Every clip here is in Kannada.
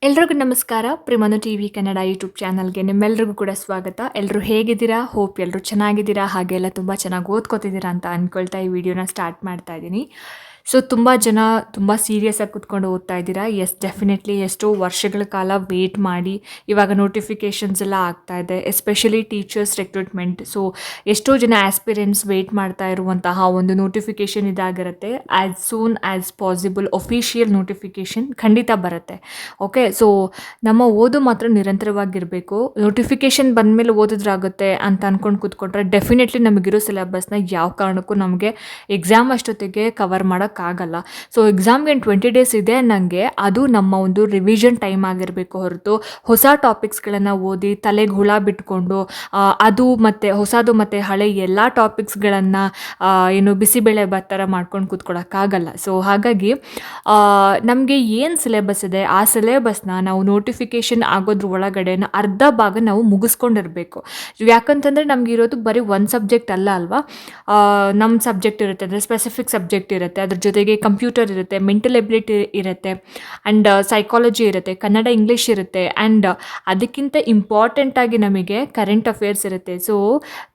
ಎಲ್ರಿಗೂ ನಮಸ್ಕಾರ. ಪ್ರಿಮನು ಟಿವಿ ಕನ್ನಡ ಯೂಟ್ಯೂಬ್ ಚಾನಲ್ಗೆ ನಿಮ್ಮೆಲ್ರಿಗೂ ಕೂಡ ಸ್ವಾಗತ. ಎಲ್ಲರೂ ಹೇಗಿದ್ದೀರಾ? ಹೋಪ್ ಎಲ್ಲರೂ ಚೆನ್ನಾಗಿದ್ದೀರಾ, ಹಾಗೆಲ್ಲ ತುಂಬ ಚೆನ್ನಾಗಿ ಓದ್ಕೋತಿದ್ದೀರಾ ಅಂತ ಅಂದ್ಕೊಳ್ತಾ ಈ ವಿಡಿಯೋನ ಸ್ಟಾರ್ಟ್ ಮಾಡ್ತಾ ಇದ್ದೀನಿ. ಸೊ ತುಂಬ ಜನ ತುಂಬ ಸೀರಿಯಸ್ಸಾಗಿ ಕೂತ್ಕೊಂಡು ಓದ್ತಾ ಇದ್ದೀರಾ. ಎಸ್, ಡೆಫಿನೆಟ್ಲಿ ಎಷ್ಟೋ ವರ್ಷಗಳ ಕಾಲ ವೇಟ್ ಮಾಡಿ ಇವಾಗ ನೋಟಿಫಿಕೇಷನ್ಸ್ ಎಲ್ಲ ಆಗ್ತಾ ಇದೆ, ಎಸ್ಪೆಷಲಿ ಟೀಚರ್ಸ್ ರಿಕ್ರೂಟ್ಮೆಂಟ್. ಸೊ ಎಷ್ಟೋ ಜನ ಆಸ್ಪಿರೆಂಟ್ಸ್ ವೇಟ್ ಮಾಡ್ತಾ ಇರುವಂತಹ ಒಂದು ನೋಟಿಫಿಕೇಷನ್ ಇದಾಗಿರುತ್ತೆ. As soon as possible official notification ಖಂಡಿತ ಬರುತ್ತೆ. ಓಕೆ, ಸೊ ನಮ್ಮ ಓದು ಮಾತ್ರ ನಿರಂತರವಾಗಿರಬೇಕು. ನೋಟಿಫಿಕೇಷನ್ ಬಂದಮೇಲೆ ಓದಿದ್ರಾಗುತ್ತೆ ಅಂತ ಅಂದ್ಕೊಂಡು ಕೂತ್ಕೊಂಡ್ರೆ ಡೆಫಿನೆಟ್ಲಿ ನಮಗಿರೋ ಸಿಲೆಬಸ್ನ ಯಾವ ಕಾರಣಕ್ಕೂ ನಮಗೆ ಎಕ್ಸಾಮ್ ಅಷ್ಟೊತ್ತಿಗೆ ಕವರ್ ಮಾಡೋಕ್ಕಾಗಲ್ಲ. ಸೊ ಎಕ್ಸಾಮ್ಗೆ 20 ಡೇಸ್ ಇದೆ ನನಗೆ, ಅದು ನಮ್ಮ ಒಂದು ರಿವಿಷನ್ ಟೈಮ್ ಆಗಿರಬೇಕು ಹೊರತು ಹೊಸ ಟಾಪಿಕ್ಸ್ಗಳನ್ನು ಓದಿ ತಲೆಗೆ ಹುಳ ಬಿಟ್ಕೊಂಡು ಅದು ಮತ್ತು ಹೊಸದು ಮತ್ತು ಹಳೆ ಎಲ್ಲ ಟಾಪಿಕ್ಸ್ಗಳನ್ನು ಏನು ಬಿಸಿಬೇಳೆ ಭಾತ್ ಥರ ಮಾಡ್ಕೊಂಡು ಕೂತ್ಕೊಳ್ಳೋಕ್ಕಾಗಲ್ಲ. ಸೊ ಹಾಗಾಗಿ ನಮಗೆ ಏನು ಸಿಲೆಬಸ್ ಇದೆ ಆ ಸಿಲೆಬಸ್ನ ನಾವು ನೋಟಿಫಿಕೇಷನ್ ಆಗೋದ್ರ ಒಳಗಡೆ ಅರ್ಧ ಭಾಗ ನಾವು ಮುಗಿಸ್ಕೊಂಡಿರಬೇಕು. ಯಾಕಂತಂದರೆ ನಮಗಿರೋದು ಬರೀ ಒಂದು ಸಬ್ಜೆಕ್ಟ್ ಅಲ್ಲ ಅಲ್ವಾ. ನಮ್ಮ ಸಬ್ಜೆಕ್ಟ್ ಇರುತ್ತೆ, ಅಂದರೆ ಸ್ಪೆಸಿಫಿಕ್ ಸಬ್ಜೆಕ್ಟ್ ಇರುತ್ತೆ, ಅದ್ರ ಜೊತೆಗೆ ಕಂಪ್ಯೂಟರ್ ಇರುತ್ತೆ, ಮೆಂಟಲ್ ಎಬಿಲಿಟಿ ಇರುತ್ತೆ, ಆ್ಯಂಡ್ ಸೈಕಾಲಜಿ ಇರುತ್ತೆ, ಕನ್ನಡ ಇಂಗ್ಲೀಷ್ ಇರುತ್ತೆ, ಆ್ಯಂಡ್ ಅದಕ್ಕಿಂತ ಇಂಪಾರ್ಟೆಂಟಾಗಿ ನಮಗೆ ಕರೆಂಟ್ ಅಫೇರ್ಸ್ ಇರುತ್ತೆ. ಸೊ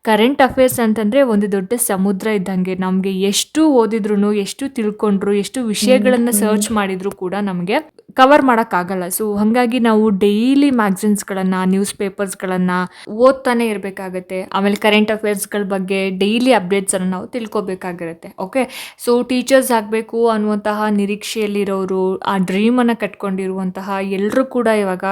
ಕರೆಂಟ್ ಅಫೇರ್ಸ್ ಅಂತಂದರೆ ಒಂದು ದೊಡ್ಡ ಸಮುದ್ರ ಇದ್ದಂಗೆ. ನಮಗೆ ಎಷ್ಟು ಓದಿದ್ರು, ಎಷ್ಟು ತಿಳ್ಕೊಂಡ್ರು, ಎಷ್ಟು ವಿಷಯಗಳನ್ನು ಸರ್ಚ್ ಮಾಡಿದರೂ ಕೂಡ ನಮಗೆ ಕವರ್ ಮಾಡೋಕ್ಕಾಗಲ್ಲ. ಸೊ ಹಾಗಾಗಿ ನಾವು ಡೈಲಿ ಮ್ಯಾಗ್ಝಿನ್ಸ್ಗಳನ್ನು, ನ್ಯೂಸ್ ಪೇಪರ್ಸ್ಗಳನ್ನು ಓದ್ತಾನೆ ಇರಬೇಕಾಗತ್ತೆ. ಆಮೇಲೆ ಕರೆಂಟ್ ಅಫೇರ್ಸ್ಗಳ ಬಗ್ಗೆ ಡೈಲಿ ಅಪ್ಡೇಟ್ಸನ್ನು ನಾವು ತಿಳ್ಕೊಬೇಕಾಗಿರುತ್ತೆ. ಓಕೆ, ಸೊ ಟೀಚರ್ಸ್ ಆಗಬೇಕು ಅನ್ನುವಂತಹ ನಿರೀಕ್ಷೆಯಲ್ಲಿರೋರು, ಆ ಡ್ರೀಮನ್ನು ಕಟ್ಕೊಂಡಿರುವಂತಹ ಎಲ್ಲರೂ ಕೂಡ ಇವಾಗ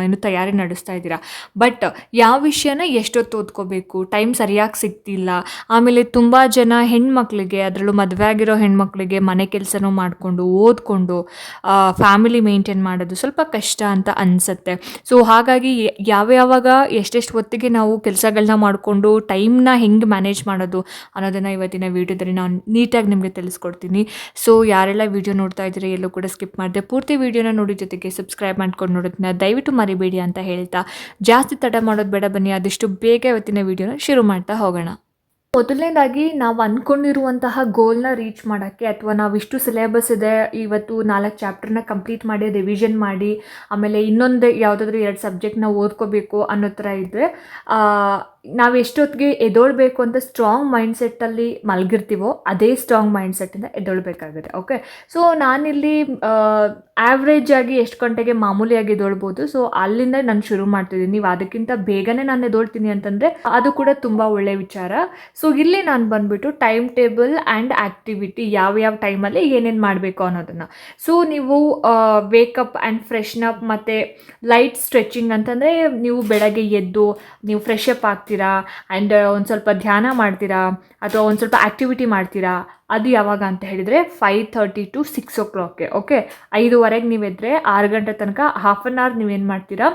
ಏನು ತಯಾರಿ ನಡೆಸ್ತಾ ಇದ್ದೀರಾ. ಬಟ್ ಯಾವ ವಿಷಯನ ಎಷ್ಟೊತ್ತು ಓದ್ಕೋಬೇಕು, ಟೈಮ್ ಸರಿಯಾಗಿ ಸಿಗ್ತಿಲ್ಲ. ಆಮೇಲೆ ತುಂಬ ಜನ ಹೆಣ್ಮಕ್ಳಿಗೆ, ಅದರಲ್ಲೂ ಮದುವೆ ಆಗಿರೋ ಹೆಣ್ಮಕ್ಳಿಗೆ ಮನೆ ಕೆಲಸನೂ ಮಾಡಿಕೊಂಡು ಓದ್ಕೊಂಡು ಫ್ಯಾಮಿಲಿ ಮೇಂಟೈನ್ ಮಾಡೋದು ಸ್ವಲ್ಪ ಕಷ್ಟ ಅಂತ ಅನಿಸುತ್ತೆ. ಸೊ ಹಾಗಾಗಿ ಯಾವಾಗ ಎಷ್ಟೆಷ್ಟು ಹೊತ್ತಿಗೆ ನಾವು ಕೆಲಸಗಳನ್ನ ಮಾಡಿಕೊಂಡು ಟೈಮ್ನ ಹೆಂಗೆ ಮ್ಯಾನೇಜ್ ಮಾಡೋದು ಅನ್ನೋದನ್ನು ಇವತ್ತಿನ ವೀಡಿಯೋದಲ್ಲಿ ನಾನು ನೀಟಾಗಿ ನಿಮಗೆ ತಿಳಿಸ್ಕೊಡ್ತೀನಿ. ಸೊ ಯಾರೆಲ್ಲ ವೀಡಿಯೋ ನೋಡ್ತಾ ಇದ್ದೀರಿ ಎಲ್ಲೂ ಕೂಡ ಸ್ಕಿಪ್ ಮಾಡಿದೆ ಪೂರ್ತಿ ವೀಡಿಯೋನ ನೋಡಿ, ಜೊತೆಗೆ ಸಬ್ಸ್ಕ್ರೈಬ್ ಮಾಡ್ಕೊಂಡು ನೋಡೋದನ್ನ ದಯವಿಟ್ಟು ಮರಿಬೇಡಿ ಅಂತ ಹೇಳ್ತಾ ಜಾಸ್ತಿ ತಡ ಮಾಡೋದು ಬೇಡ, ಬನ್ನಿ ಆದಷ್ಟು ಬೇಗ ಇವತ್ತಿನ ವೀಡಿಯೋನ ಶುರು ಮಾಡ್ತಾ ಹೋಗೋಣ. ಮೊದಲನೇದಾಗಿ ನಾವು ಅಂದ್ಕೊಂಡಿರುವಂತಹ ಗೋಲ್ನ ರೀಚ್ ಮಾಡೋಕ್ಕೆ, ಅಥವಾ ನಾವು ಇಷ್ಟು ಸಿಲೆಬಸ್ ಇದೆ ಇವತ್ತು 4 ಚಾಪ್ಟರ್ನ ಕಂಪ್ಲೀಟ್ ಮಾಡಿ ರಿವಿಷನ್ ಮಾಡಿ ಆಮೇಲೆ ಇನ್ನೊಂದು ಯಾವುದಾದ್ರೂ 2 ಸಬ್ಜೆಕ್ಟ್ನ ಓದ್ಕೋಬೇಕು ಅನ್ನೋ ಥರ ಇದ್ದರೆ ನಾವು ಎಷ್ಟೊತ್ತಿಗೆ ಎದ್ದೇಳಬೇಕು ಅಂತ ಸ್ಟ್ರಾಂಗ್ ಮೈಂಡ್ಸೆಟ್ಟಲ್ಲಿ ಮಲಗಿರ್ತೀವೋ ಅದೇ ಸ್ಟ್ರಾಂಗ್ ಮೈಂಡ್ಸೆಟ್ಟಿಂದ ಎದ್ದೇಳಬೇಕಾಗುತ್ತೆ. ಓಕೆ, ಸೊ ನಾನಿಲ್ಲಿ ಆ್ಯಾವ್ರೇಜ್ ಆಗಿ ಎಷ್ಟು ಗಂಟೆಗೆ ಮಾಮೂಲಿಯಾಗಿ ಎದ್ದೇಳ್ಬೋದು, ಸೊ ಅಲ್ಲಿಂದ ನಾನು ಶುರು ಮಾಡ್ತಿದ್ದೀನಿ. ನೀವು ಅದಕ್ಕಿಂತ ಬೇಗನೆ ನಾನು ಎದ್ದೇಳ್ತೀನಿ ಅಂತಂದರೆ ಅದು ಕೂಡ ತುಂಬ ಒಳ್ಳೆಯ ವಿಚಾರ. ಸೊ ಇಲ್ಲಿ ನಾನು ಬಂದುಬಿಟ್ಟು ಟೈಮ್ ಟೇಬಲ್ ಆ್ಯಂಡ್ ಆ್ಯಕ್ಟಿವಿಟಿ ಯಾವ್ಯಾವ ಟೈಮಲ್ಲಿ ಏನೇನು ಮಾಡಬೇಕು ಅನ್ನೋದನ್ನು. ಸೊ ನೀವು ವೇಕಪ್ ಆ್ಯಂಡ್ ಫ್ರೆಶ್ನ್ ಅಪ್ ಮತ್ತು ಲೈಟ್ ಸ್ಟ್ರೆಚಿಂಗ್ ಅಂತಂದರೆ ನೀವು ಬೆಳಗ್ಗೆ ಎದ್ದು ನೀವು ಫ್ರೆಶ್ ಅಪ್ ಆಗ್ತೀರಾ ಆ್ಯಂಡ್ ಒಂದು ಸ್ವಲ್ಪ ಧ್ಯಾನ ಮಾಡ್ತೀರಾ ಅಥವಾ ಒಂದು ಸ್ವಲ್ಪ ಆ್ಯಕ್ಟಿವಿಟಿ ಮಾಡ್ತೀರಾ. ಅದು ಯಾವಾಗ ಅಂತ ಹೇಳಿದರೆ 5:30 to 6 o'clock. ಓಕೆ, 5:30ಗೆ ನೀವು ಎದ್ದರೆ 6 ಗಂಟೆ ತನಕ ಹಾಫ್ ಆನ್ ಅವರ್ ನೀವೇನು ಮಾಡ್ತೀರಾ,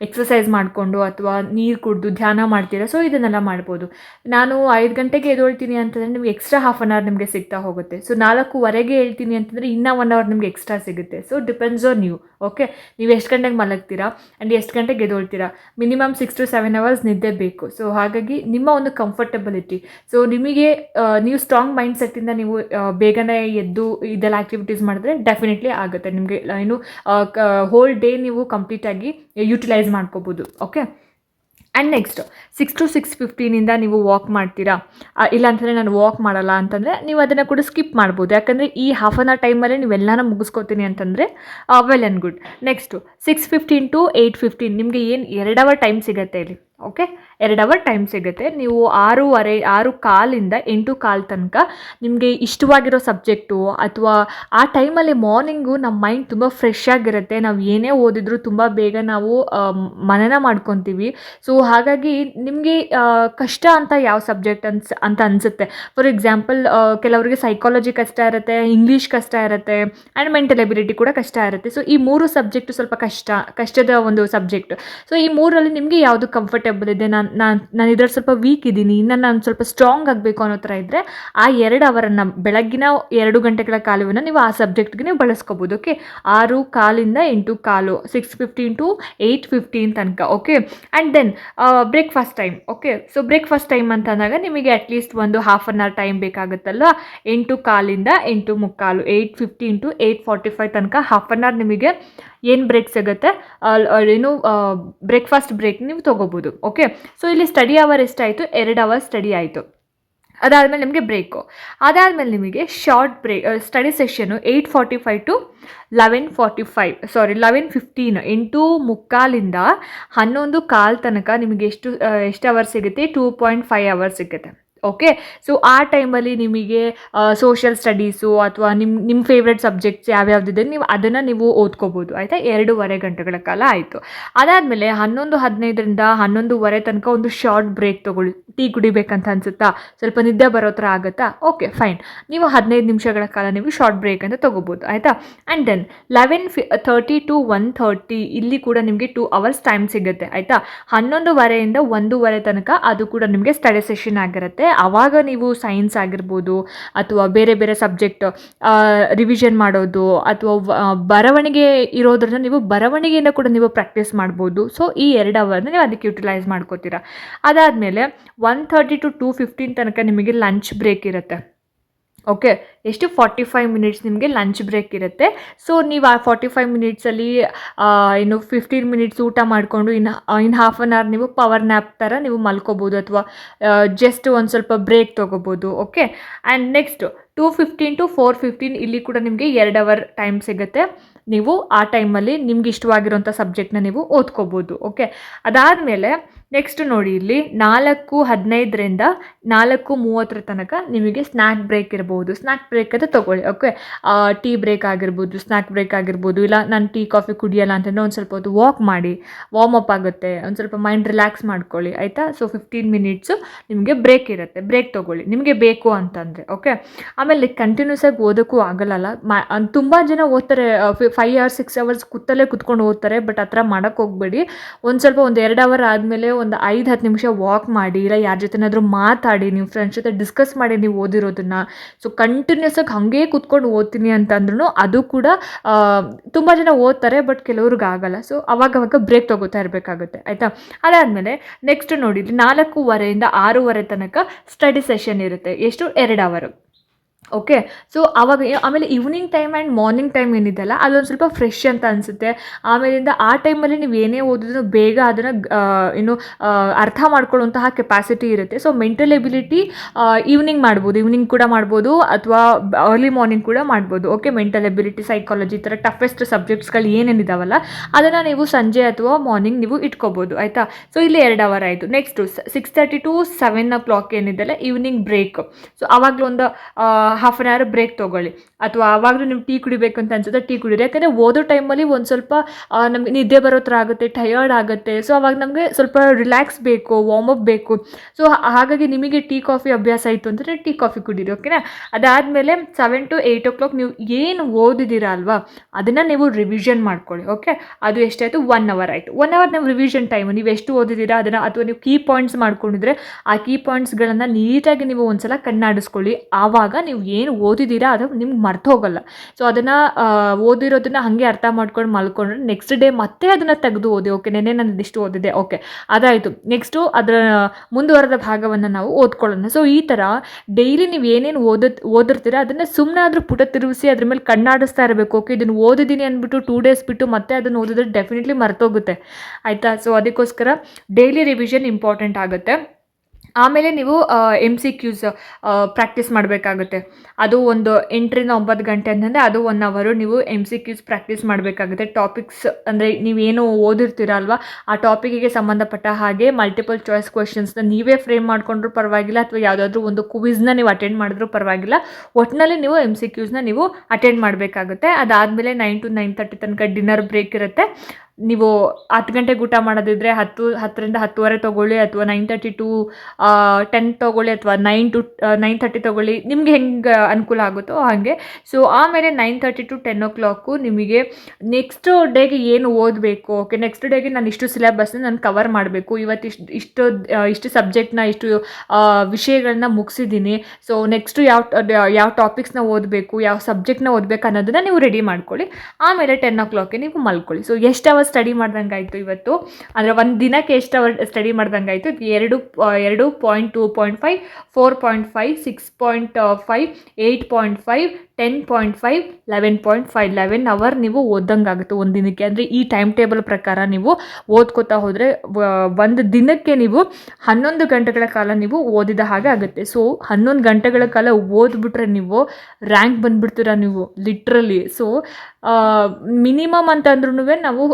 ಎಕ್ಸಸೈಸ್ ಮಾಡಿಕೊಂಡು ಅಥವಾ ನೀರು ಕುಡಿದು ಧ್ಯಾನ ಮಾಡ್ತೀರಾ. ಸೊ ಇದನ್ನೆಲ್ಲ ಮಾಡ್ಬೋದು. ನಾನು 5 ಗಂಟೆಗೆ ಎದ್ದೇಳ್ತೀನಿ ಅಂತಂದರೆ ನಿಮ್ಗೆ ಎಕ್ಸ್ಟ್ರಾ ಹಾಫ್ ಆನ್ ಅವರ್ ನಿಮಗೆ ಸಿಗ್ತಾ ಹೋಗುತ್ತೆ. ಸೊ 4:15ಗೆ ಹೇಳ್ತೀನಿ ಅಂತಂದರೆ ಇನ್ನೂ 1 hour ನಿಮಗೆ ಎಕ್ಸ್ಟ್ರಾ ಸಿಗುತ್ತೆ. So depends on you. Okay, ನೀವು ಎಷ್ಟು ಗಂಟೆಗೆ ಮಲಗ್ತೀರಾ ಆ್ಯಂಡ್ ಎಷ್ಟು ಗಂಟೆಗೆ ಎದ್ದೇಳ್ತೀರಾ. ಮಿನಿಮಮ್ 6 to 7 hours ನಿದ್ದೆ ಬೇಕು. ಸೊ ಹಾಗಾಗಿ ನಿಮ್ಮ ಒಂದು ಕಂಫರ್ಟಬಿಲಿಟಿ, ಸೊ ನಿಮಗೆ ನೀವು ಸ್ಟ್ರಾಂಗ್ ಮೈಂಡ್ ಸೆಟ್ಟಿಂದ ನೀವು ಬೇಗನೆ ಎದ್ದು ಇದೆಲ್ಲ ಆ್ಯಕ್ಟಿವಿಟೀಸ್ ಮಾಡಿದ್ರೆ ಡೆಫಿನೆಟ್ಲಿ ಆಗುತ್ತೆ. ನಿಮಗೆ ಏನು ಹೋಲ್ ಡೇ ನೀವು ಕಂಪ್ಲೀಟಾಗಿ ಯುಟಿಲೈಸ್ ಮಾಡ್ಕೋಬೋದು. ಓಕೆ, ಆ್ಯಂಡ್ ನೆಕ್ಸ್ಟ್ 6 to 6:15 ನೀವು ವಾಕ್ ಮಾಡ್ತೀರಾ, ಇಲ್ಲಾಂತಂದರೆ ನಾನು ವಾಕ್ ಮಾಡಲ್ಲ ಅಂತಂದರೆ ನೀವು ಅದನ್ನು ಕೂಡ ಸ್ಕಿಪ್ ಮಾಡ್ಬೋದು. ಯಾಕಂದರೆ ಈ ಹಾಫ್ ಆನ್ ಅವರ್ ಟೈಮಲ್ಲೇ ನೀವೆಲ್ಲನ ಮುಗಿಸ್ಕೋತೀನಿ ಅಂತಂದರೆ well and good. Next 6:15 to 8:15 ನಿಮಗೆ ಏನು 2 hour ಟೈಮ್ ಸಿಗುತ್ತೆ ಇಲ್ಲಿ. ಓಕೆ, 2 hour ಟೈಮ್ ಸಿಗುತ್ತೆ. ನೀವು 6:15 8:15 ತನಕ ನಿಮಗೆ ಇಷ್ಟವಾಗಿರೋ ಸಬ್ಜೆಕ್ಟು ಅಥವಾ ಆ ಟೈಮಲ್ಲಿ ಮಾರ್ನಿಂಗು ನಮ್ಮ ಮೈಂಡ್ ತುಂಬ ಫ್ರೆಶ್ ಆಗಿರುತ್ತೆ. ನಾವು ಏನೇ ಓದಿದ್ರು ತುಂಬ ಬೇಗ ನಾವು ಮನನ ಮಾಡ್ಕೊತೀವಿ. ಸೊ ಹಾಗಾಗಿ ನಿಮಗೆ ಕಷ್ಟ ಅಂತ ಯಾವ ಸಬ್ಜೆಕ್ಟ್ ಅಂತ ಅನಿಸುತ್ತೆ. ಫಾರ್ ಎಕ್ಸಾಂಪಲ್ ಕೆಲವರಿಗೆ ಸೈಕಾಲಜಿ ಕಷ್ಟ ಇರುತ್ತೆ, ಇಂಗ್ಲೀಷ್ ಕಷ್ಟ ಇರುತ್ತೆ, ಆ್ಯಂಡ್ ಮೆಂಟಲ್ ಎಬಿಲಿಟಿ ಕೂಡ ಕಷ್ಟ ಇರುತ್ತೆ. ಸೊ ಈ 3 ಸಬ್ಜೆಕ್ಟು ಸ್ವಲ್ಪ ಕಷ್ಟದ ಒಂದು ಸಬ್ಜೆಕ್ಟ್. ಸೊ ಈ 3ರಲ್ಲಿ ನಿಮಗೆ ಯಾವುದು ಕಂಫರ್ಟಬಲ್ ಕಂಫರ್ಟೇಬಲ್ ಇದೆ, ನಾನು ಇದ್ರಲ್ಲಿ ಸ್ವಲ್ಪ ವೀಕ್ ಇದ್ದೀನಿ, ಇನ್ನು ನಾನು ಸ್ವಲ್ಪ ಸ್ಟ್ರಾಂಗ್ ಆಗಬೇಕು ಅನ್ನೋ ಥರ ಇದ್ದರೆ ಆ 2 ಅವರನ್ನು ಬೆಳಗ್ಗಿನ 2 ಗಂಟೆಗಳ ಕಾಲವನ್ನು ನೀವು ಆ ಸಬ್ಜೆಕ್ಟ್ಗೆ ನೀವು ಬಳಸ್ಕೋಬೋದು. ಓಕೆ, 6:15 8:15, 6:15 to 8:15 ತನಕ. Okay, and then breakfast time. Okay, so breakfast time ಅಂತ ಅಂದಾಗ ನಿಮಗೆ ಅಟ್ಲೀಸ್ಟ್ ಒಂದು ಹಾಫ್ ಆನ್ ಅವರ್ ಟೈಮ್ ಬೇಕಾಗುತ್ತಲ್ಲ. 8:15 8:15, 8:15 to 8:45 ತನಕ ಹಾಫ್ ಆನ್ ಅವರ್ ನಿಮಗೆ ಏನು ಬ್ರೇಕ್ ಸಿಗುತ್ತೆ, ಏನು ಬ್ರೇಕ್ಫಾಸ್ಟ್ ಬ್ರೇಕ್ ನೀವು ತೊಗೋಬೋದು. ಓಕೆ, ಸೊ ಇಲ್ಲಿ ಸ್ಟಡಿ ಅವರ್ ಎಷ್ಟಾಯಿತು, 2 ಅವರ್ ಸ್ಟಡಿ ಆಯಿತು. ಅದಾದಮೇಲೆ ನಿಮಗೆ ಬ್ರೇಕು. ಅದಾದಮೇಲೆ ನಿಮಗೆ short break study session 8:45 to 11:45, 11:15, 8:15 11:15 ತನಕ ನಿಮಗೆ ಎಷ್ಟು ಅವರ್ ಸಿಗುತ್ತೆ, 2.5 ಅವರ್ಸ್ ಸಿಗುತ್ತೆ. ಓಕೆ, ಸೊ ಆ ಟೈಮಲ್ಲಿ ನಿಮಗೆ ಸೋಷಿಯಲ್ ಸ್ಟಡೀಸು ಅಥವಾ ನಿಮ್ಮ ಫೇವ್ರೆಟ್ ಸಬ್ಜೆಕ್ಟ್ಸ್ ಯಾವ್ಯಾವ್ದಿದೆ ನೀವು ಅದನ್ನು ನೀವು ಓದ್ಕೋಬೋದು. ಆಯಿತಾ, 2.5 ಗಂಟೆಗಳ ಕಾಲ ಆಯಿತು. ಅದಾದಮೇಲೆ 11:15 11:30 ತನಕ ಒಂದು ಶಾರ್ಟ್ ಬ್ರೇಕ್ ತೊಗೊಳ್ಳಿ. ಟೀ ಕುಡಿಬೇಕಂತ ಅನಿಸುತ್ತಾ, ಸ್ವಲ್ಪ ನಿದ್ದೆ ಬರೋ ಥರ ಆಗುತ್ತಾ, ಓಕೆ ಫೈನ್, ನೀವು 15 ನಿಮಿಷಗಳ ಕಾಲ ನೀವು ಶಾರ್ಟ್ ಬ್ರೇಕ್ ಅಂತ ತೊಗೋಬೋದು. ಆಯಿತಾ, ಆ್ಯಂಡ್ ದೆನ್ 11:30 to 1:30 ಇಲ್ಲಿ ಕೂಡ ನಿಮಗೆ 2 ಅವರ್ಸ್ ಟೈಮ್ ಸಿಗುತ್ತೆ. ಆಯಿತಾ, 11:30 1:30 ತನಕ ಅದು ಕೂಡ ನಿಮಗೆ ಸ್ಟಡಿ ಸೆಷನ್ ಆಗಿರುತ್ತೆ. ಆವಾಗ ನೀವು ಸೈನ್ಸ್ ಆಗಿರ್ಬೋದು ಅಥವಾ ಬೇರೆ ಬೇರೆ ಸಬ್ಜೆಕ್ಟ್ ರಿವಿಷನ್ ಮಾಡೋದು ಅಥವಾ ಬರವಣಿಗೆ ಇರೋದ್ರಿಂದ ನೀವು ಬರವಣಿಗೆಯಿಂದ ಕೂಡ ನೀವು ಪ್ರಾಕ್ಟೀಸ್ ಮಾಡ್ಬೋದು. ಸೊ ಈ 2 ಅವರ್ನ ನೀವು ಅದಕ್ಕೆ ಯುಟಿಲೈಸ್ ಮಾಡ್ಕೋತೀರಾ. ಅದಾದಮೇಲೆ 1:30 to 2:15 ತನಕ ನಿಮಗೆ ಲಂಚ್ ಬ್ರೇಕ್ ಇರುತ್ತೆ. ಓಕೆ, ಎಷ್ಟು 45 ಮಿನಿಟ್ಸ್ ನಿಮಗೆ ಲಂಚ್ ಬ್ರೇಕ್ ಇರುತ್ತೆ. ಸೊ ನೀವು ಆ 45 ಮಿನಿಟ್ಸಲ್ಲಿ 15 ಮಿನಿಟ್ಸ್ ಊಟ ಮಾಡಿಕೊಂಡು ಇನ್ನು ಹಾಫ್ ಆನ್ ಅವರ್ ನೀವು ಪವರ್ ನ್ಯಾಪ್ ಥರ ನೀವು ಮಲ್ಕೋಬೋದು ಅಥವಾ ಜಸ್ಟ್ ಒಂದು ಸ್ವಲ್ಪ ಬ್ರೇಕ್ ತೊಗೋಬೋದು. ಓಕೆ, ಆ್ಯಂಡ್ ನೆಕ್ಸ್ಟ್ 2:15 to 4:15 ಇಲ್ಲಿ ಕೂಡ ನಿಮಗೆ 2 ಅವರ್ ಟೈಮ್ ಸಿಗುತ್ತೆ. ನೀವು ಆ ಟೈಮಲ್ಲಿ ನಿಮ್ಗೆ ಇಷ್ಟವಾಗಿರೋಂಥ ಸಬ್ಜೆಕ್ಟ್ನ ನೀವು ಓದ್ಕೋಬೋದು. ಓಕೆ, ಅದಾದಮೇಲೆ ನೆಕ್ಸ್ಟ್ ನೋಡಿ, ಇಲ್ಲಿ 4:15 4:30 ತನಕ ನಿಮಗೆ ಸ್ನ್ಯಾಕ್ ಬ್ರೇಕ್ ಇರ್ಬೋದು. ಸ್ನ್ಯಾಕ್ ಬ್ರೇಕ್ ಅಂತ ತೊಗೊಳ್ಳಿ. ಓಕೆ, ಟೀ ಬ್ರೇಕ್ ಆಗಿರ್ಬೋದು, ಸ್ನ್ಯಾಕ್ ಬ್ರೇಕ್ ಆಗಿರ್ಬೋದು. ಇಲ್ಲ ನಾನು ಟೀ ಕಾಫಿ ಕುಡಿಯೋಲ್ಲ ಅಂತಂದರೆ ಒಂದು ಸ್ವಲ್ಪ ಹೊತ್ತು ವಾಕ್ ಮಾಡಿ, ವಾರ್ಮ್ ಅಪ್ ಆಗುತ್ತೆ, ಒಂದು ಸ್ವಲ್ಪ ಮೈಂಡ್ ರಿಲ್ಯಾಕ್ಸ್ ಮಾಡ್ಕೊಳ್ಳಿ. ಆಯಿತಾ, ಸೊ 15 ಮಿನಿಟ್ಸು ನಿಮಗೆ ಬ್ರೇಕ್ ಇರುತ್ತೆ. ಬ್ರೇಕ್ ತೊಗೊಳ್ಳಿ ನಿಮಗೆ ಬೇಕು ಅಂತಂದರೆ. ಓಕೆ, ಆಮೇಲೆ ಕಂಟಿನ್ಯೂಸ್ ಆಗಿ ಓದೋಕ್ಕೂ ಆಗಲ್ಲ. ತುಂಬ ಜನ ಓದ್ತಾರೆ 5 hours 6 hours ಕುತ್ಕೊಂಡು ಓದ್ತಾರೆ. ಬಟ್ ಆ ಥರ ಮಾಡೋಕ್ಕೆ ಹೋಗಬೇಡಿ. ಒಂದು 2 ಅವರ್ ಆದಮೇಲೆ ಒಂದು 5-10 ನಿಮಿಷ ವಾಕ್ ಮಾಡಿ, ಇಲ್ಲ ಯಾರ ಜೊತೆನಾದರೂ ಮಾತಾಡಿ, ನೀವು ಫ್ರೆಂಡ್ಸ್ ಜೊತೆ ಡಿಸ್ಕಸ್ ಮಾಡಿ ನೀವು ಓದಿರೋದನ್ನು. ಸೊ ಕಂಟಿನ್ಯೂಸ್ ಆಗಿ ಹಾಗೇ ಕೂತ್ಕೊಂಡು ಓದ್ತೀನಿ ಅಂತಂದ್ರೂ ಅದು ಕೂಡ ತುಂಬ ಜನ ಓದ್ತಾರೆ, ಬಟ್ ಕೆಲವ್ರಿಗೆ ಆಗಲ್ಲ. ಸೊ ಅವಾಗವಾಗ ಬ್ರೇಕ್ ತೊಗೋತಾ ಇರಬೇಕಾಗುತ್ತೆ. ಆಯಿತಾ, ಅದಾದಮೇಲೆ ನೆಕ್ಸ್ಟ್ ನೋಡಿ, 4:15 6:30 ತನಕ ಸ್ಟಡಿ ಸೆಷನ್ ಇರುತ್ತೆ. ಎಷ್ಟು, 2 ಅವರ್. ಓಕೆ, ಸೊ ಆವಾಗ ಆಮೇಲೆ evening time and morning time ಏನಿದೆಯಲ್ಲ ಅದೊಂದು ಸ್ವಲ್ಪ ಫ್ರೆಶ್ ಅಂತ ಅನಿಸುತ್ತೆ. ಆಮೇಲಿಂದ ಆ ಟೈಮಲ್ಲಿ ನೀವು ಏನೇ ಓದಿದ್ರು ಬೇಗ ಅದನ್ನು ಅರ್ಥ ಮಾಡ್ಕೊಳ್ಳುವಂತಹ ಕೆಪಾಸಿಟಿ ಇರುತ್ತೆ. ಸೊ ಮೆಂಟಲ್ ಎಬಿಲಿಟಿ ಈವ್ನಿಂಗ್ ಮಾಡ್ಬೋದು, ಈವ್ನಿಂಗ್ ಕೂಡ ಮಾಡ್ಬೋದು ಅಥವಾ ಅರ್ಲಿ ಮಾರ್ನಿಂಗ್ ಕೂಡ ಮಾಡ್ಬೋದು. ಓಕೆ, ಮೆಂಟಲ್ ಎಬಿಲಿಟಿ, ಸೈಕಾಲಜಿ ಈ ಥರ ಟಫೆಸ್ಟ್ ಸಬ್ಜೆಕ್ಟ್ಸ್ಗಳು ಏನೇನಿದಾವಲ್ಲ ಅದನ್ನು ನೀವು ಸಂಜೆ ಅಥವಾ ಮಾರ್ನಿಂಗ್ ನೀವು ಇಟ್ಕೋಬೋದು. ಆಯಿತಾ, ಸೊ ಇಲ್ಲಿ 2 ಅವರ್ ಆಯಿತು. ನೆಕ್ಸ್ಟು 6:30 to 7 o'clock ಏನಿದೆಯಲ್ಲ ಈವ್ನಿಂಗ್ ಬ್ರೇಕ್. ಸೊ ಆವಾಗಲೂ ಒಂದು ಹಾಫ್ ಆನ್ ಅವರ್ ಬ್ರೇಕ್ ತೊಗೊಳ್ಳಿ. ಅಥವಾ ಆವಾಗಲೂ ನೀವು ಟೀ ಕುಡಿಬೇಕು ಅಂತ ಅನ್ಸುತ್ತೆ, ಟೀ ಕುಡಿರಿ. ಯಾಕಂದರೆ ಓದೋ ಟೈಮಲ್ಲಿ ಒಂದು ಸ್ವಲ್ಪ ನಮಗೆ ನಿದ್ದೆ ಬರೋ ಥರ ಆಗುತ್ತೆ, ಟಯರ್ಡ್ ಆಗುತ್ತೆ. ಸೊ ಅವಾಗ ನಮಗೆ ಸ್ವಲ್ಪ ರಿಲ್ಯಾಕ್ಸ್ ಬೇಕು, ವಾರ್ಮ್ ಅಪ್ ಬೇಕು. ಸೊ ಹಾಗಾಗಿ ನಿಮಗೆ ಟೀ ಕಾಫಿ ಅಭ್ಯಾಸ ಇತ್ತು ಅಂದರೆ ಟೀ ಕಾಫಿ ಕುಡೀರಿ. ಓಕೆನಾ, ಅದಾದಮೇಲೆ 7 to 8 o'clock ನೀವು ಏನು ಓದಿದ್ದೀರಾ ಅಲ್ವಾ ಅದನ್ನು ನೀವು ರಿವಿಷನ್ ಮಾಡ್ಕೊಳ್ಳಿ. ಓಕೆ, ಅದು ಎಷ್ಟಾಯಿತು, 1 ಅವರ್ ಆಯಿತು. 1 ಅವರ್ ನೀವು ರಿವಿಷನ್ ಟೈಮ್, ನೀವು ಎಷ್ಟು ಓದಿದ್ದೀರಾ ಅದನ್ನು, ಅಥವಾ ನೀವು ಕೀ ಪಾಯಿಂಟ್ಸ್ ಮಾಡ್ಕೊಂಡಿದ್ರೆ ಆ ಕೀ ಪಾಯಿಂಟ್ಸ್ಗಳನ್ನು ನೀಟಾಗಿ ನೀವು ಒಂದ್ಸಲ ಕಣ್ಣಾಡಿಸ್ಕೊಳ್ಳಿ. ಆವಾಗ ನೀವು ಏನು ಓದಿದ್ದೀರಾ ಅದು ನಿಮ್ಗೆ ಮರ್ತು ಹೋಗಲ್ಲ. ಸೊ ಅದನ್ನು ಓದಿರೋದನ್ನು ಹಾಗೆ ಅರ್ಥ ಮಾಡ್ಕೊಂಡು ಮಲ್ಕೊಂಡ್ರೆ ನೆಕ್ಸ್ಟ್ ಡೇ ಮತ್ತೆ ಅದನ್ನು ತೆಗೆದು ಓದಿ. ಓಕೆ, ನೆನ್ನೆ ನಾನು ಇದಿಷ್ಟು ಓದಿದೆ, ಓಕೆ ಅದಾಯಿತು. ನೆಕ್ಸ್ಟು ಅದರ ಮುಂದುವರೆದ ಭಾಗವನ್ನು ನಾವು ಓದ್ಕೊಳ್ಳೋಣ. ಸೊ ಈ ಥರ ಡೈಲಿ ನೀವು ಏನೇನು ಓದಿರ್ತೀರ ಅದನ್ನು ಸುಮ್ಮನೆ ಆದರೂ ಪುಟ ತಿರುಗಿಸಿ ಅದ್ರ ಮೇಲೆ ಕಣ್ಣಾಡಿಸ್ತಾ ಇರಬೇಕು. ಓಕೆ, ಇದನ್ನು ಓದಿದ್ದೀನಿ ಅಂದ್ಬಿಟ್ಟು 2 days ಬಿಟ್ಟು ಮತ್ತೆ ಅದನ್ನು ಓದಿದ್ರೆ ಡೆಫಿನೆಟ್ಲಿ ಮರ್ತೋಗುತ್ತೆ. ಆಯಿತಾ, ಸೊ ಅದಕ್ಕೋಸ್ಕರ ಡೈಲಿ ರಿವಿಷನ್ ಇಂಪಾರ್ಟೆಂಟ್ ಆಗುತ್ತೆ. ಆಮೇಲೆ ನೀವು MCQs ಪ್ರಾಕ್ಟೀಸ್ ಮಾಡಬೇಕಾಗುತ್ತೆ. ಅದು ಒಂದು 8 ರಿಂದ 9 ಗಂಟೆ ಅಂತಂದರೆ ಅದು 1 ಅವರ್ ನೀವು MCQs ಪ್ರಾಕ್ಟೀಸ್ ಮಾಡಬೇಕಾಗುತ್ತೆ. ಟಾಪಿಕ್ಸ್ ಅಂದರೆ ನೀವೇನು ಓದಿರ್ತೀರಲ್ವ ಆ ಟಾಪಿಕ್ಕಿಗೆ ಸಂಬಂಧಪಟ್ಟ ಹಾಗೆ ಮಲ್ಟಿಪಲ್ ಚಾಯ್ಸ್ ಕ್ವೆಶನ್ಸ್ನ ನೀವೇ ಫ್ರೇಮ್ ಮಾಡಿಕೊಂಡ್ರೂ ಪರವಾಗಿಲ್ಲ, ಅಥವಾ ಯಾವುದಾದ್ರೂ ಒಂದು ಕ್ವಿಜ್ನ ನೀವು ಅಟೆಂಡ್ ಮಾಡಿದ್ರೂ ಪರವಾಗಿಲ್ಲ. ಒಟ್ಟಿನಲ್ಲಿ ನೀವು MCQsನ ನೀವು ಅಟೆಂಡ್ ಮಾಡಬೇಕಾಗುತ್ತೆ. ಅದಾದಮೇಲೆ 9 to 9:30 ತನಕ ಡಿನ್ನರ್ ಬ್ರೇಕ್ ಇರುತ್ತೆ. ನೀವು 10 ಗಂಟೆಗೆ ಊಟ ಮಾಡೋದಿದ್ರೆ 10ರಿಂದ 10:30 ತೊಗೊಳ್ಳಿ, ಅಥವಾ 9:30 ಟು 10 ತೊಗೊಳ್ಳಿ, ಅಥವಾ 9 ಟು 9:30 ತೊಗೊಳ್ಳಿ, ನಿಮಗೆ ಹೆಂಗೆ ಅನುಕೂಲ ಆಗುತ್ತೋ ಹಾಗೆ. ಸೊ ಆಮೇಲೆ 9:30 ಟು 10 ನಿಮಗೆ ನೆಕ್ಸ್ಟ್ ಡೇಗೆ ಏನು ಓದಬೇಕು, ಓಕೆ, ನೆಕ್ಸ್ಟ್ ಡೇಗೆ ನಾನು ಇಷ್ಟು ಸಿಲೆಬಸ್ನ ನಾನು ಕವರ್ ಮಾಡಬೇಕು, ಇವತ್ತು ಇಷ್ಟು ಸಬ್ಜೆಕ್ಟ್ನ ಇಷ್ಟು ವಿಷಯಗಳನ್ನ ಮುಗಿಸಿದ್ದೀನಿ. ಸೊ ನೆಕ್ಸ್ಟು ಯಾವ ಟಾಪಿಕ್ಸ್ನ ಓದಬೇಕು, ಯಾವ ಸಬ್ಜೆಕ್ಟ್ನ ಓದಬೇಕು ಅನ್ನೋದನ್ನು ನೀವು ರೆಡಿ ಮಾಡ್ಕೊಳ್ಳಿ. ಆಮೇಲೆ 10 ನೀವು ಮಲ್ಕೊಳ್ಳಿ. ಸೊ ಎಷ್ಟು ಅವರ್ ಸ್ಟಡಿ ಮಾಡ್ದಂಗೆ ಆಯಿತು ಇವತ್ತು, ಅಂದರೆ ಒಂದು ದಿನಕ್ಕೆ ಎಷ್ಟು ಅವರ್ ಸ್ಟಡಿ ಮಾಡ್ದಂಗೆ ಆಯಿತು? 2.2.5, 4.5, 6.5, 8.5, 10.5, 11.5, 11 ಅವರ್ ನೀವು ಓದಂಗೆ ಆಗುತ್ತೆ ಒಂದು ದಿನಕ್ಕೆ. ಅಂದರೆ ಈ ಟೈಮ್ ಟೇಬಲ್ ಪ್ರಕಾರ ನೀವು ಓದ್ಕೋತಾ ಹೋದರೆ ಒಂದು ದಿನಕ್ಕೆ ನೀವು 11 ಗಂಟೆಗಳ ಕಾಲ ನೀವು ಓದಿದ ಹಾಗೆ ಆಗುತ್ತೆ. ಸೊ 11 ಗಂಟೆಗಳ ಕಾಲ ಓದ್ಬಿಟ್ರೆ ನೀವು ರ್ಯಾಂಕ್ ಬಂದುಬಿಡ್ತೀರ ನೀವು ಲಿಟ್ರಲಿ. ಸೊ ಮಿನಿಮಮ್ ಅಂತಂದ್ರೂ ನಾವು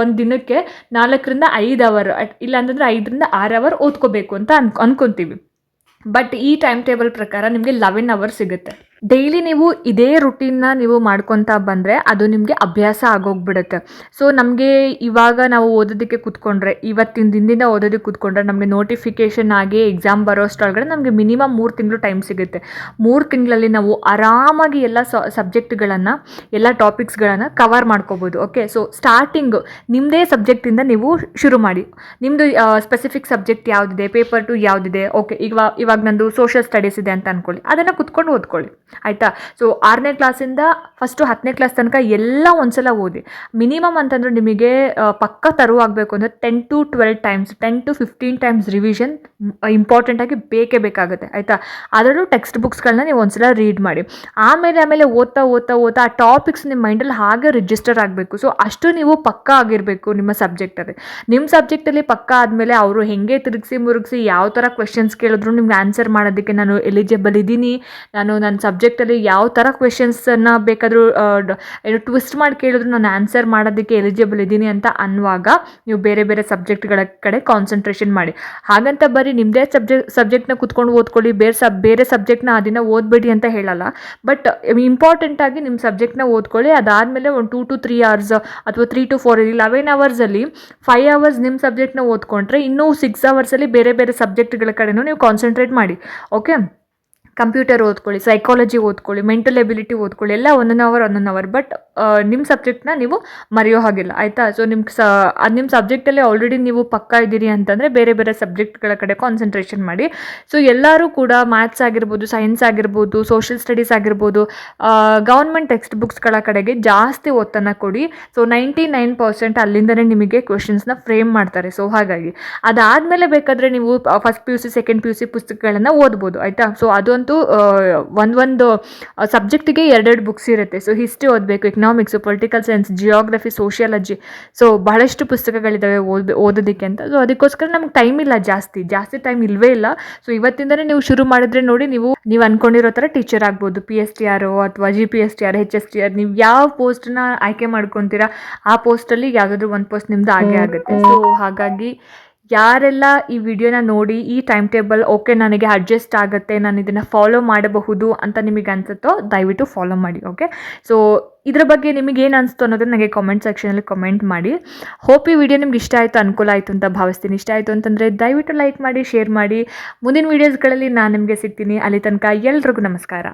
ಒಂದು ದಿನಕ್ಕೆ 4ರಿಂದ 5 ಅವರ್, ಇಲ್ಲಾಂತಂದರೆ 5ರಿಂದ 6 ಅವರ್ ಓದ್ಕೋಬೇಕು ಅಂತ ಅನ್ಕೊತೀವಿ. ಬಟ್ ಈ ಟೈಮ್ ಟೇಬಲ್ ಪ್ರಕಾರ ನಿಮಗೆ 11 ಅವರ್ ಸಿಗುತ್ತೆ. ಡೈಲಿ ನೀವು ಇದೇ ರುಟೀನ್ನ ನೀವು ಮಾಡ್ಕೊತಾ ಬಂದರೆ ಅದು ನಿಮಗೆ ಅಭ್ಯಾಸ ಆಗೋಗ್ಬಿಡುತ್ತೆ. ಸೊ ನಮಗೆ ಇವಾಗ ನಾವು ಓದೋದಕ್ಕೆ ಕೂತ್ಕೊಂಡ್ರೆ, ಇವತ್ತಿನ ದಿನದಿಂದ ಓದೋದಕ್ಕೆ ಕೂತ್ಕೊಂಡ್ರೆ ನಮಗೆ ನೋಟಿಫಿಕೇಷನ್ ಆಗಿ ಎಕ್ಸಾಮ್ ಬರೋಷ್ಟೊಳಗಡೆ ನಮಗೆ ಮಿನಿಮಮ್ 3 ತಿಂಗಳು ಟೈಮ್ ಸಿಗುತ್ತೆ. 3 ತಿಂಗಳಲ್ಲಿ ನಾವು ಆರಾಮಾಗಿ ಎಲ್ಲ ಸಬ್ಜೆಕ್ಟ್ಗಳನ್ನು, ಎಲ್ಲ ಟಾಪಿಕ್ಸ್ಗಳನ್ನು ಕವರ್ ಮಾಡ್ಕೋಬೋದು. ಓಕೆ, ಸೊ ಸ್ಟಾರ್ಟಿಂಗು ನಿಮ್ಮದೇ ಸಬ್ಜೆಕ್ಟಿಂದ ನೀವು ಶುರು ಮಾಡಿ. ನಿಮ್ಮದು ಸ್ಪೆಸಿಫಿಕ್ ಸಬ್ಜೆಕ್ಟ್ ಯಾವುದಿದೆ, ಪೇಪರ್ 2 ಯಾವುದಿದೆ, ಓಕೆ, ಇವಾಗ ನಂದು ಸೋಷಿಯಲ್ ಸ್ಟಡೀಸ್ ಇದೆ ಅಂತ ಅಂದ್ಕೊಳ್ಳಿ, ಅದನ್ನು ಕುತ್ಕೊಂಡು ಓದ್ಕೊಳ್ಳಿ, ಆಯಿತಾ. ಸೊ 6ನೇ ಕ್ಲಾಸಿಂದ ಫಸ್ಟು 10ನೇ ಕ್ಲಾಸ್ ತನಕ ಎಲ್ಲ ಒಂದ್ಸಲ ಓದಿ. ಮಿನಿಮಮ್ ಅಂತಂದ್ರೆ ನಿಮಗೆ ಪಕ್ಕ ತರುವಾಗಬೇಕು ಅಂದರೆ 10 to 12 times, 10 to 15 times revision ಇಂಪಾರ್ಟೆಂಟಾಗಿ ಬೇಕೇ ಬೇಕಾಗುತ್ತೆ, ಆಯಿತಾ. ಅದರಲ್ಲೂ ಟೆಕ್ಸ್ಟ್ ಬುಕ್ಸ್ಗಳನ್ನ ನೀವು ಒಂದ್ಸಲ ರೀಡ್ ಮಾಡಿ. ಆಮೇಲೆ ಓದ್ತಾ ಆ ಟಾಪಿಕ್ಸ್ ನಿಮ್ಮ ಮೈಂಡಲ್ಲಿ ಹಾಗೆ ರಿಜಿಸ್ಟರ್ ಆಗಬೇಕು. ಸೊ ಅಷ್ಟು ನೀವು ಪಕ್ಕ ಆಗಿರಬೇಕು ನಿಮ್ಮ ಸಬ್ಜೆಕ್ಟಲ್ಲಿ. ನಿಮ್ಮ ಸಬ್ಜೆಕ್ಟಲ್ಲಿ ಪಕ್ಕ ಆದಮೇಲೆ ಅವರು ಹೆಂಗೆ ತಿರುಗಿಸಿ ಮುರುಗಿಸಿ ಯಾವ ಥರ ಕ್ವೆಶನ್ಸ್ ಕೇಳಿದ್ರು ನಿಮ್ಗೆ ಆನ್ಸರ್ ಮಾಡೋದಕ್ಕೆ ನಾನು ಎಲಿಜಿಬಲ್ ಇದ್ದೀನಿ, ನನ್ನ ಸಬ್ಜೆಕ್ಟಲ್ಲಿ ಯಾವ ಥರ ಕ್ವೆಶನ್ಸನ್ನು ಬೇಕಾದರೂ ಟ್ವಿಸ್ಟ್ ಮಾಡಿ ಕೇಳಿದ್ರು ನಾನು ಆನ್ಸರ್ ಮಾಡೋದಕ್ಕೆ ಎಲಿಜಿಬಲ್ ಇದ್ದೀನಿ ಅಂತ ಅನ್ನುವಾಗ ನೀವು ಬೇರೆ ಸಬ್ಜೆಕ್ಟ್ಗಳ ಕಡೆ ಕಾನ್ಸಂಟ್ರೇಷನ್ ಮಾಡಿ. ಹಾಗಂತ ಬರೀ ನಿಮ್ಮದೇ ಸಬ್ಜೆಕ್ಟ್ನ ಕುತ್ಕೊಂಡು ಓದ್ಕೊಳ್ಳಿ, ಬೇರೆ ಸಬ್ಜೆಕ್ಟ್ನ ಆ ದಿನ ಓದಬೇಡಿ ಅಂತ ಹೇಳಲ್ಲ. ಬಟ್ ಇಂಪಾರ್ಟೆಂಟಾಗಿ ನಿಮ್ಮ ಸಬ್ಜೆಕ್ಟ್ನ ಓದ್ಕೊಳ್ಳಿ. ಅದಾದಮೇಲೆ ಒಂದು 2 to 3 hours ಅಥವಾ 3 to 4, 11 ಅವರ್ಸಲ್ಲಿ 5 hours ನಿಮ್ಮ ಸಬ್ಜೆಕ್ಟ್ನ ಓದ್ಕೊಂಡ್ರೆ ಇನ್ನೂ 6 ಅವರ್ಸಲ್ಲಿ ಬೇರೆ ಸಬ್ಜೆಕ್ಟ್ಗಳ ಕಡೆನೂ ನೀವು ಕಾನ್ಸಂಟ್ರೇಟ್ ಮಾಡಿ. ಓಕೆ, ಕಂಪ್ಯೂಟರ್ ಓದ್ಕೊಳ್ಳಿ, ಸೈಕಾಲಜಿ ಓದ್ಕೊಳ್ಳಿ, ಮೆಂಟಲ್ ಎಬಿಲಿಟಿ ಓದ್ಕೊಳ್ಳಿ, ಎಲ್ಲ 1 ಅವರ್. ಬಟ್ ನಿಮ್ಮ ಸಬ್ಜೆಕ್ಟ್ನ ನೀವು ಮರೆಯೋ ಹಾಗಿಲ್ಲ, ಆಯಿತಾ. ಸೊ ನಿಮ್ಮ ಸಬ್ಜೆಕ್ಟಲ್ಲಿ ಆಲ್ರೆಡಿ ನೀವು ಪಕ್ಕ ಇದ್ದೀರಿ ಅಂತಂದರೆ ಬೇರೆ ಸಬ್ಜೆಕ್ಟ್ಗಳ ಕಡೆ ಕಾನ್ಸಂಟ್ರೇಷನ್ ಮಾಡಿ. ಸೊ ಎಲ್ಲರೂ ಕೂಡ ಮ್ಯಾಥ್ಸ್ ಆಗಿರ್ಬೋದು, ಸೈನ್ಸ್ ಆಗಿರ್ಬೋದು, ಸೋಷಿಯಲ್ ಸ್ಟಡೀಸ್ ಆಗಿರ್ಬೋದು, ಗೌರ್ಮೆಂಟ್ ಟೆಕ್ಸ್ಟ್ ಬುಕ್ಸ್ಗಳ ಕಡೆಗೆ ಜಾಸ್ತಿ ಒತ್ತನ್ನು ಕೊಡಿ. ಸೊ 99% ಅಲ್ಲಿಂದನೇ ನಿಮಗೆ ಕ್ವೆಶನ್ಸ್ನ ಫ್ರೇಮ್ ಮಾಡ್ತಾರೆ. ಸೊ ಹಾಗಾಗಿ ಅದಾದಮೇಲೆ ಬೇಕಾದರೆ ನೀವು ಫಸ್ಟ್ PUC, ಸೆಕೆಂಡ್ PUC ಪುಸ್ತಕಗಳನ್ನು ಓದ್ಬೋದು, ಆಯಿತಾ. ಸೊ ಅದು ಒಂದು ಸಬ್ಜೆಕ್ಟಿಗೆ 2 ಬುಕ್ಸ್ ಇರುತ್ತೆ. ಸೊ ಹಿಸ್ಟ್ರಿ ಓದಬೇಕು, economics, political science, geography, sociology. So ಬಹಳಷ್ಟು ಪುಸ್ತಕಗಳಿದ್ದಾವೆ ಓದೋದಕ್ಕೆ ಅಂತ. ಸೊ ಅದಕ್ಕೋಸ್ಕರ ನಮ್ಗೆ ಟೈಮ್ ಇಲ್ಲ, ಜಾಸ್ತಿ ಟೈಮ್ ಇಲ್ಲವೇ ಇಲ್ಲ. ಸೊ ಇವತ್ತಿಂದನೇ ನೀವು ಶುರು ಮಾಡಿದ್ರೆ ನೋಡಿ, ನೀವು ಅಂದ್ಕೊಂಡಿರೋ ಥರ ಟೀಚರ್ ಆಗ್ಬೋದು. PSTR ಅಥವಾ GPSTR, HSTR, ನೀವು ಯಾವ ಪೋಸ್ಟನ್ನ ಆಯ್ಕೆ ಮಾಡ್ಕೊತೀರಾ ಆ ಪೋಸ್ಟಲ್ಲಿ ಯಾವುದಾದ್ರೂ ಒಂದು ಪೋಸ್ಟ್ ನಿಮ್ಮದು ಆಗೇ ಆಗುತ್ತೆ. ಸೊ ಹಾಗಾಗಿ ಯಾರೆಲ್ಲ ಈ ವಿಡಿಯೋನ ನೋಡಿ ಈ ಟೈಮ್ ಟೇಬಲ್ ಓಕೆ ನನಗೆ ಅಡ್ಜಸ್ಟ್ ಆಗುತ್ತೆ, ನಾನು ಇದನ್ನು ಫಾಲೋ ಮಾಡಬಹುದು ಅಂತ ನಿಮಗೆ ಅನಿಸುತ್ತೋ ದಯವಿಟ್ಟು ಫಾಲೋ ಮಾಡಿ. ಓಕೆ, ಸೊ ಇದ್ರ ಬಗ್ಗೆ ನಿಮಗೇನು ಅನಿಸ್ತು ಅನ್ನೋದನ್ನ ನನಗೆ ಕಾಮೆಂಟ್ ಸೆಕ್ಷನಲ್ಲಿ ಕಮೆಂಟ್ ಮಾಡಿ. ಹೋಪ್ ಈ ವಿಡಿಯೋ ನಿಮ್ಗೆ ಇಷ್ಟ ಆಯಿತು, ಅನುಕೂಲ ಆಯಿತು ಅಂತ ಭಾವಿಸ್ತೀನಿ. ಇಷ್ಟ ಆಯಿತು ಅಂತಂದರೆ ದಯವಿಟ್ಟು ಲೈಕ್ ಮಾಡಿ, ಶೇರ್ ಮಾಡಿ. ಮುಂದಿನ ವೀಡಿಯೋಸ್ಗಳಲ್ಲಿ ನಾನು ನಿಮಗೆ ಸಿಗ್ತೀನಿ. ಅಲ್ಲಿ ತನಕ ಎಲ್ರಿಗೂ ನಮಸ್ಕಾರ.